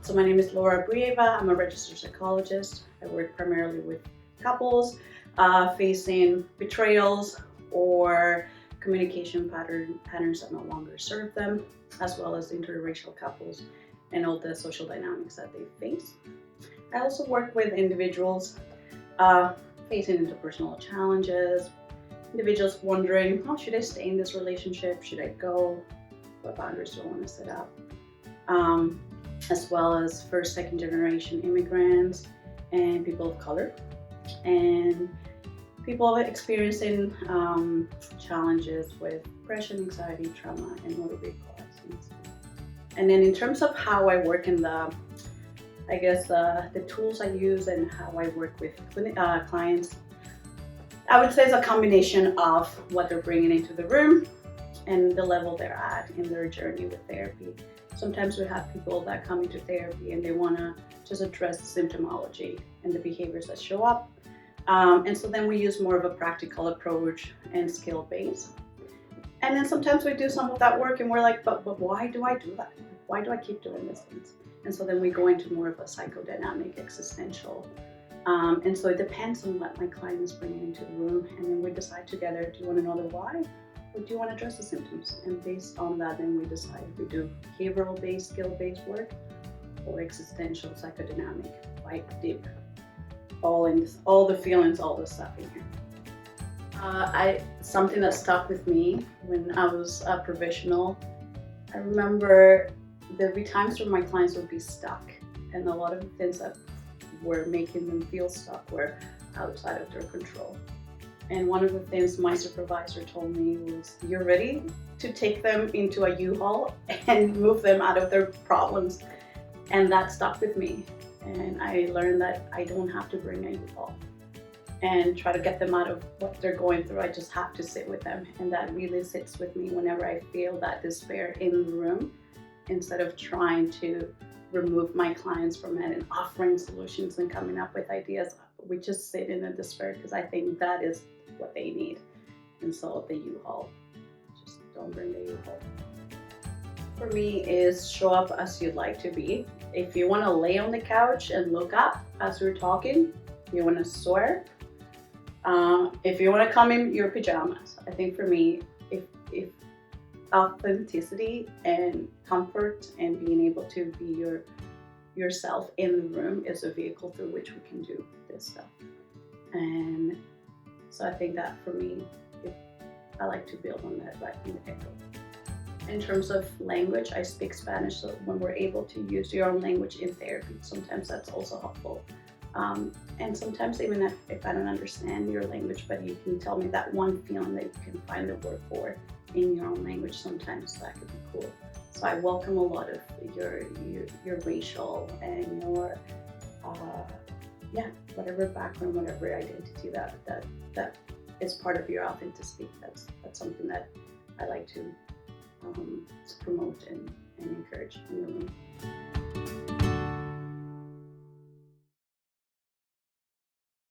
So my name is Brieva. I'm a registered psychologist. I work primarily with couples facing betrayals or communication patterns that no longer serve them, as well as interracial couples and all the social dynamics that they face. I also work with individuals facing interpersonal challenges, individuals wondering, oh, should I stay in this relationship? Should I go? What boundaries do I want to set up? As well as first, second generation immigrants and people of color, and people experiencing challenges with depression, anxiety, trauma, and motor vehicle accidents. And then in terms of how I work in the tools I use and how I work with clients, I would say it's a combination of what they're bringing into the room and the level they're at in their journey with therapy. Sometimes we have people that come into therapy and they want to just address the symptomology and the behaviors that show up. And so then we use more of a practical approach and skill-based. And then sometimes we do some of that work and we're like, but why do I do that? Why do I keep doing these things? And so then we go into more of a psychodynamic, existential. And so it depends on what my client is bringing into the room. And then we decide together, do you want to know the why? Or do you want to address the symptoms? And based on that, then we decide if we do behavioral-based, skill-based work or existential, psychodynamic, quite deep. All the feelings, all the stuff in here. Something that stuck with me when I was a professional, I remember there'd be times where my clients would be stuck, and a lot of the things that were making them feel stuck were outside of their control. And one of the things my supervisor told me was, you're ready to take them into a U-Haul and move them out of their problems. And that stuck with me. And I learned that I don't have to bring a U-Haul and try to get them out of what they're going through. I just have to sit with them. And that really sits with me whenever I feel that despair in the room, instead of trying to remove my clients from it and offering solutions and coming up with ideas. We just sit in the despair because I think that is what they need. And so the U-Haul, just don't bring the U-Haul. For me is show up as you'd like to be. If you want to lay on the couch and look up as we're talking, if you want to swear, if you want to come in your pajamas. I think for me, if authenticity and comfort and being able to be yourself in the room is a vehicle through which we can do this stuff. And so I think that for me, I like to build on that right from the get-go. In terms of language, I speak Spanish, so when we're able to use your own language in therapy, sometimes that's also helpful. And sometimes even if I don't understand your language, but you can tell me that one feeling that you can find the word for in your own language, sometimes that could be cool. So I welcome a lot of your racial and your whatever background, whatever identity that is part of your authenticity. That's something that I like to promote and encourage in the room.